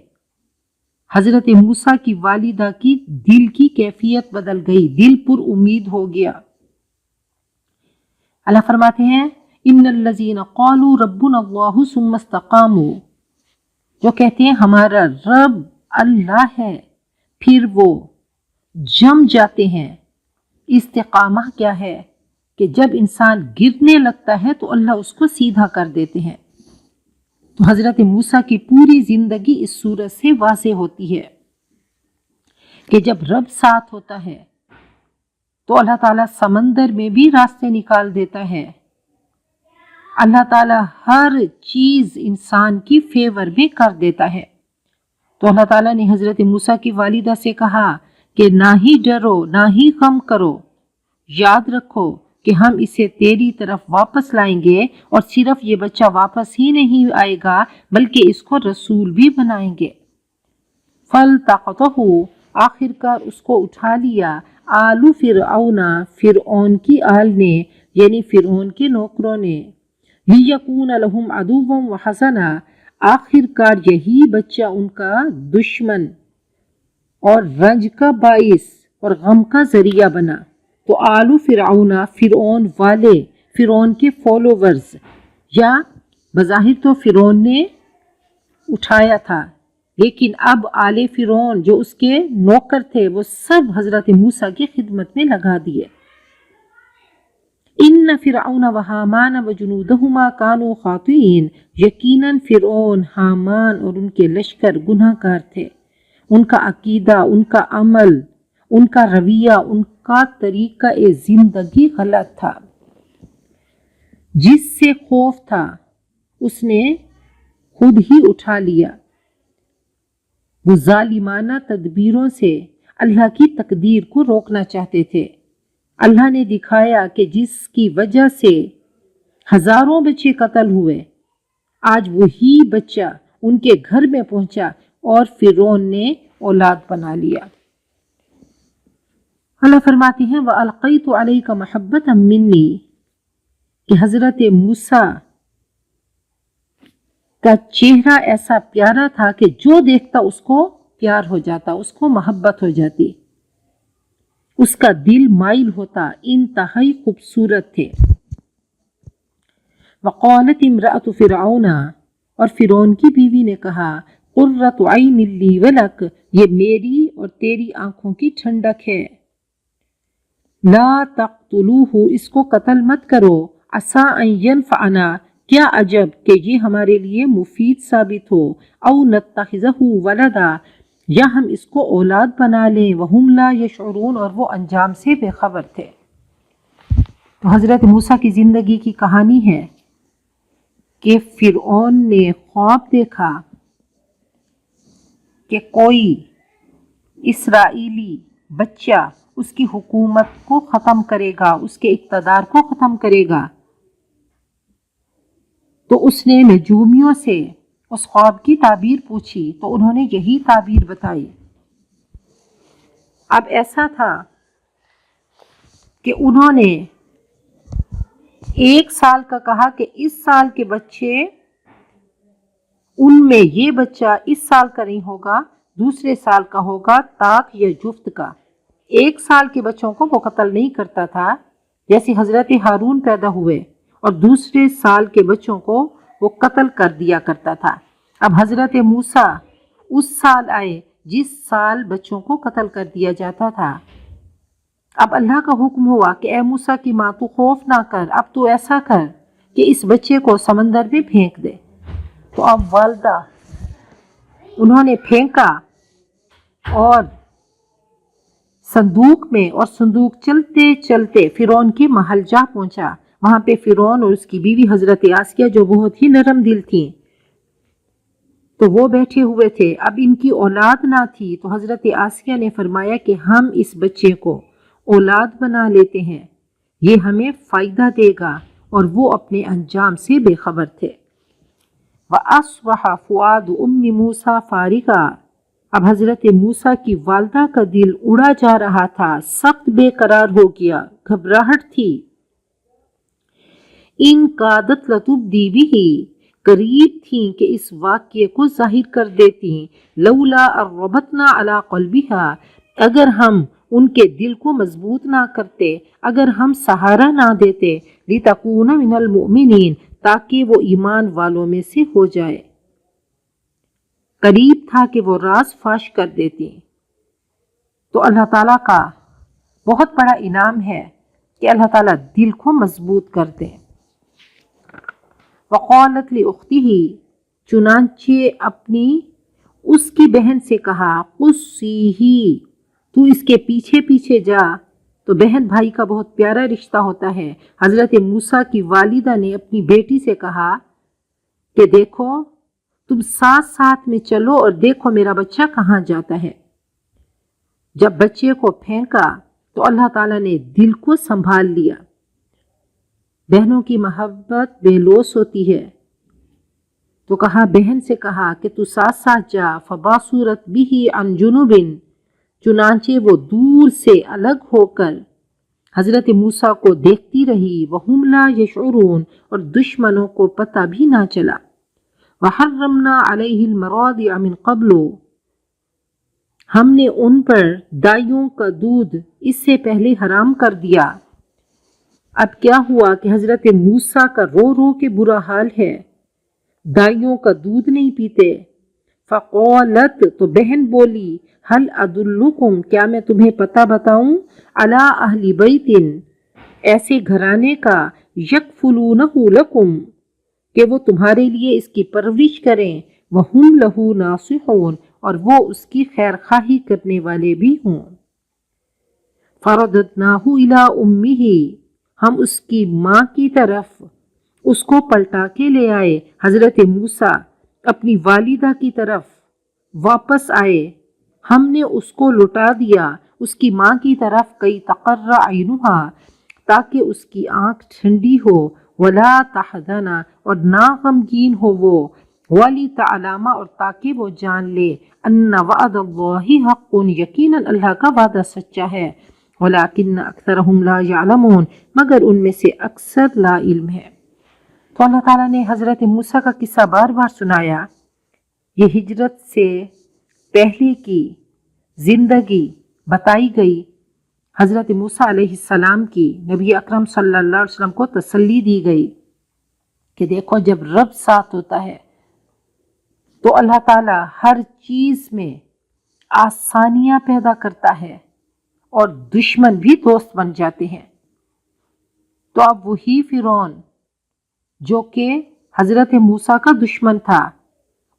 حضرت موسیٰ کی والدہ کی دل کی کیفیت بدل گئی، دل پر امید ہو گیا۔ اللہ فرماتے ہیں ان الذین قالوا ربنا اللہ ثم استقاموا، جو کہتے ہیں ہمارا رب اللہ ہے، پھر وہ جم جاتے ہیں۔ استقامہ کیا ہے؟ کہ جب انسان گرنے لگتا ہے تو اللہ اس کو سیدھا کر دیتے ہیں۔ تو حضرت موسیٰ کی پوری زندگی اس صورت سے واضح ہوتی ہے کہ جب رب ساتھ ہوتا ہے تو اللہ تعالیٰ سمندر میں بھی راستے نکال دیتا ہے۔ اللہ تعالیٰ ہر چیز انسان کی فیور میں کر دیتا ہے۔ تو اللہ تعالیٰ نے حضرت موسیٰ کی والدہ سے کہا کہ نہ ہی ڈرو نہ ہی غم کرو، یاد رکھو کہ ہم اسے تیری طرف واپس لائیں گے، اور صرف یہ بچہ واپس ہی نہیں آئے گا بلکہ اس کو رسول بھی بنائیں گے۔ فَالْتَقَطَهُ، آخر کار اس کو اٹھا لیا، آلُ فرعون، فرعون کی آل نے، یعنی فرعون کے نوکروں نے، لِيَكُونَ لَهُمْ عَدُوًّا وَحَزَنًا، آخر کار یہی بچہ ان کا دشمن اور رنج کا باعث اور غم کا ذریعہ بنا۔ تو آلُ فرعون، فرعون والے، فرعون کے فالوورز، یا بظاہر تو فرعون نے اٹھایا تھا، لیکن اب آل فرعون جو اس کے نوکر تھے وہ سب حضرت موسیٰ کی خدمت میں لگا دیے۔ ان فرعون وحامان وجنودہما کانوا خاطئین، یقیناً فرعون، حامان اور ان کے لشکر گناہ گار تھے، ان کا عقیدہ، ان کا عمل، ان کا رویہ، ان کا طریقہ زندگی غلط تھا۔ جس سے خوف تھا اس نے خود ہی اٹھا لیا۔ وہ ظالمانہ تدبیروں سے اللہ کی تقدیر کو روکنا چاہتے تھے۔ اللہ نے دکھایا کہ جس کی وجہ سے ہزاروں بچے قتل ہوئے، آج وہی بچہ ان کے گھر میں پہنچا اور فرعون نے اولاد بنا لیا۔ اللہ فرماتے ہیں وَأَلْقَيْتُ عَلَيْكَ مَحَبَّةً مِّنِّي، کہ حضرت موسیٰ کا چہرہ ایسا پیارا تھا کہ جو دیکھتا اس کو پیار ہو جاتا، اس کو محبت ہو جاتی، اس کا دل مائل ہوتا، انتہائی خوبصورت تھے۔ وقالت امرأة فرعون، اور فرعون کی بیوی نے کہا قرۃ عین لی ولک، یہ میری اور تیری آنکھوں کی ٹھنڈک ہے، لا تقتلوہ، اس کو قتل مت کرو، عسیٰ ان ینفعنا، کیا عجب کہ یہ ہمارے لیے مفید ثابت ہو، او نتخذہ ولدا، یا ہم اس کو اولاد بنا لیں، وہم لا یشعرون، اور وہ انجام سے بے خبر تھے۔ تو حضرت موسیٰ کی زندگی کی کہانی ہے کہ فرعون نے خواب دیکھا کہ کوئی اسرائیلی بچہ اس کی حکومت کو ختم کرے گا، اس کے اقتدار کو ختم کرے گا۔ تو اس نے نجومیوں سے اس خواب کی تعبیر پوچھی تو انہوں نے یہی تعبیر بتائی۔ اب ایسا تھا کہ انہوں نے 1 سال کا کہا کہ اس سال کے بچے، ان میں یہ بچہ اس سال کا نہیں ہوگا، دوسرے سال کا ہوگا، طاق یا جفت کا۔ 1 سال کے بچوں کو وہ قتل نہیں کرتا تھا۔ جیسے حضرت ہارون پیدا ہوئے اور دوسرے سال کے بچوں کو وہ قتل کر دیا کرتا تھا۔ اب حضرت موسیٰ اس سال آئے جس سال بچوں کو قتل کر دیا جاتا تھا۔ اب اللہ کا حکم ہوا کہ اے موسیٰ کی ماں تو خوف نہ کر، اب تو ایسا کر کہ اس بچے کو سمندر میں پھینک دے۔ تو اب والدہ انہوں نے پھینکا اور صندوق میں، اور صندوق چلتے چلتے فرعون کے محل جا پہنچا۔ وہاں پہ فرعون اور اس کی بیوی حضرت آسیہ جو بہت ہی نرم دل تھیں تو وہ بیٹھے ہوئے تھے۔ اب ان کی اولاد نہ تھی تو حضرت آسیہ نے فرمایا کہ ہم اس بچے کو اولاد بنا لیتے ہیں، یہ ہمیں فائدہ دے گا، اور وہ اپنے انجام سے بے خبر تھے۔ وَأَصْبَحَ فُؤَادُ أُمِّ مُوسَىٰ فَارِغًا، اب حضرت موسیٰ کی والدہ کا دل اڑا جا رہا تھا، سخت بے قرار ہو گیا، گھبراہٹ تھی۔ ان کادت لتبدی بہ، قریب تھیں کہ اس واقعے کو ظاہر کر دیتی، لولا ربطنا علی قلبہا، اگر ہم ان کے دل کو مضبوط نہ کرتے، اگر ہم سہارا نہ دیتے، لتکون من المؤمنین، تاکہ وہ ایمان والوں میں سے ہو جائے۔ قریب تھا کہ وہ راز فاش کر دیتی۔ تو اللہ تعالیٰ کا بہت بڑا انعام ہے کہ اللہ تعالیٰ دل کو مضبوط کر دے۔ وقالت لأختہ، چنانچہ اپنی اس کی بہن سے کہا، قصیہ، تو اس کے پیچھے پیچھے جا۔ تو بہن بھائی کا بہت پیارا رشتہ ہوتا ہے۔ حضرت موسیٰ کی والدہ نے اپنی بیٹی سے کہا کہ دیکھو تم ساتھ ساتھ میں چلو اور دیکھو میرا بچہ کہاں جاتا ہے۔ جب بچے کو پھینکا تو اللہ تعالیٰ نے دل کو سنبھال لیا۔ بہنوں کی محبت بے لوث ہوتی ہے۔ تو کہا، بہن سے کہا کہ تو ساتھ ساتھ جا۔ فباصرت بہ عن جنوب، چنانچہ وہ دور سے الگ ہو کر حضرت موسیٰ کو دیکھتی رہی۔ وہم لا یشعرون، اور دشمنوں کو پتہ بھی نہ چلا۔ وحرمنا علیہ المراضع من قبل، ہم نے ان پر دائیوں کا دودھ اس سے پہلے حرام کر دیا۔ اب کیا ہوا کہ حضرت موسیٰ کا رو رو کے برا حال ہے، دائیوں کا دودھ نہیں پیتے۔ فقالت، تو بہن بولی، ہل ادلکم، کیا میں تمہیں پتہ بتاؤں، علی اہل بیت، ایسے گھرانے کا، یکفلونہ لکم، کہ وہ تمہارے لیے اس کی پرورش کریں، وہم لہ ناصحون، اور وہ اس کی خیر خواہی کرنے والے بھی ہوں۔ فرددناہ الی امہ، ہم اس کی ماں کی طرف اس کو پلٹا کے لے آئے۔ حضرت موسیٰ اپنی والدہ کی طرف واپس آئے، ہم نے اس کو لٹا دیا اس کی ماں کی طرف، کئی تقر عینہا، تاکہ اس کی آنکھ ٹھنڈی ہو، ولا تحزن، اور نہ غمگین ہو وہ، ولتعلم، اور تاکہ وہ جان لے، ان وعد اللہ حق، یقیناً اللہ کا وعدہ سچا ہے، ولکن اکثرہم لا یعلمون، مگر ان میں سے اکثر لا علم ہے۔ تو اللہ تعالیٰ نے حضرت موسیٰ کا قصہ بار بار سنایا۔ یہ ہجرت سے پہلے کی زندگی بتائی گئی، حضرت موسیٰ علیہ السلام کی، نبی اکرم صلی اللہ علیہ وسلم کو تسلی دی گئی کہ دیکھو جب رب ساتھ ہوتا ہے تو اللہ تعالیٰ ہر چیز میں آسانیاں پیدا کرتا ہے اور دشمن بھی دوست بن جاتے ہیں۔ تو اب وہی فرعون جو کہ حضرت موسیٰ کا دشمن تھا،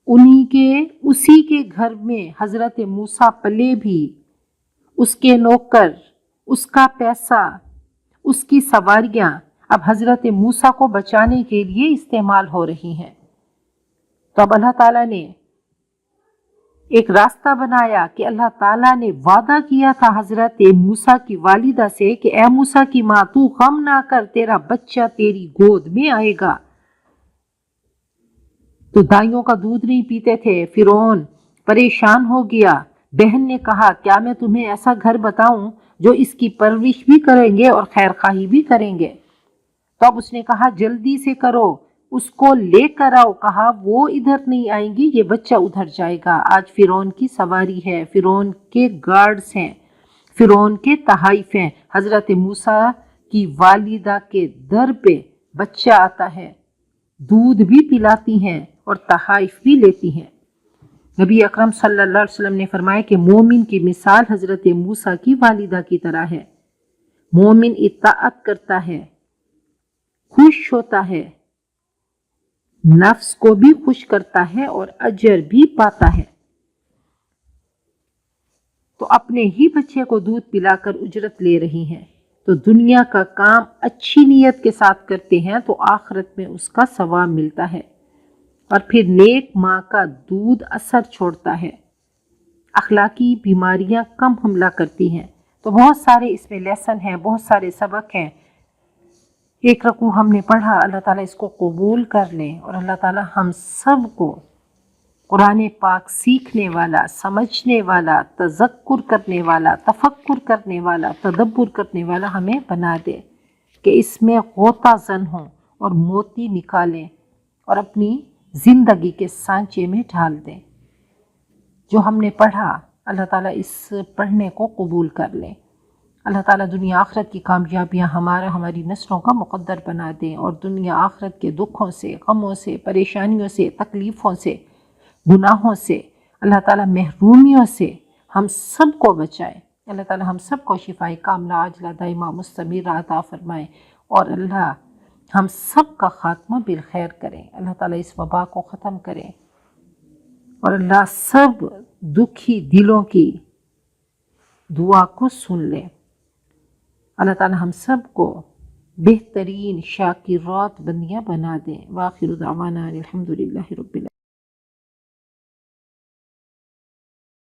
اسی کے گھر میں حضرت موسیٰ پلے بھی، اس کے نوکر، اس کا پیسہ، اس کی سواریاں اب حضرت موسیٰ کو بچانے کے لیے استعمال ہو رہی ہیں۔ تو اب اللہ تعالیٰ نے ایک راستہ بنایا کہ اللہ تعالیٰ نے وعدہ کیا تھا حضرت موسیٰ کی والدہ سے کہ اے موسیٰ کی ماں تو غم نہ کر، تیرا بچہ تیری گود میں آئے گا۔ تو دائیوں کا دودھ نہیں پیتے تھے، فرعون پریشان ہو گیا۔ بہن نے کہا کیا میں تمہیں ایسا گھر بتاؤں جو اس کی پرورش بھی کریں گے اور خیر خواہی بھی کریں گے؟ تو اب اس نے کہا جلدی سے کرو، اس کو لے کر آؤ۔ کہا وہ ادھر نہیں آئیں گی، یہ بچہ ادھر جائے گا۔ آج فرعون کی سواری ہے، فرعون کے گارڈز ہیں، فرعون کے تحائف ہیں۔ حضرت موسیٰ کی والدہ کے در پہ بچہ آتا ہے، دودھ بھی پلاتی ہیں اور تحائف بھی لیتی ہیں۔ نبی اکرم صلی اللہ علیہ وسلم نے فرمایا کہ مومن کی مثال حضرت موسیٰ کی والدہ کی طرح ہے۔ مومن اطاعت کرتا ہے، خوش ہوتا ہے، نفس کو بھی خوش کرتا ہے اور اجر بھی پاتا ہے۔ تو اپنے ہی بچے کو دودھ پلا کر اجرت لے رہی ہیں، تو دنیا کا کام اچھی نیت کے ساتھ کرتے ہیں تو آخرت میں اس کا ثواب ملتا ہے، اور پھر نیک ماں کا دودھ اثر چھوڑتا ہے، اخلاقی بیماریاں کم حملہ کرتی ہیں۔ تو بہت سارے اس میں لیسن ہیں، بہت سارے سبق ہیں۔ ایک رکوع ہم نے پڑھا، اللہ تعالیٰ اس کو قبول کر لیں، اور اللہ تعالیٰ ہم سب کو قرآن پاک سیکھنے والا، سمجھنے والا، تذکر کرنے والا، تفکر کرنے والا، تدبر کرنے والا ہمیں بنا دے، کہ اس میں غوطہ زن ہوں اور موتی نکالیں اور اپنی زندگی کے سانچے میں ڈال دیں۔ جو ہم نے پڑھا، اللہ تعالیٰ اس پڑھنے کو قبول کر لیں۔ اللہ تعالیٰ دنیا آخرت کی کامیابیاں ہماری نسلوں کا مقدر بنا دیں، اور دنیا آخرت کے دکھوں سے، غموں سے، پریشانیوں سے، تکلیفوں سے، گناہوں سے، اللہ تعالیٰ محرومیوں سے ہم سب کو بچائے۔ اللہ تعالیٰ ہم سب کو شفائے کاملہ عاجلہ دائمہ مستمرہ عطا فرمائے، اور اللہ ہم سب کا خاتمہ بالخیر کریں۔ اللہ تعالیٰ اس وبا کو ختم کریں، اور اللہ سب دکھی دلوں کی دعا کو سن لے۔ اللہ تعالیٰ ہم سب کو بہترین شاکرات بندیاں بنا دیں۔ وآخر دعوانا الحمدللہ رب العالمین۔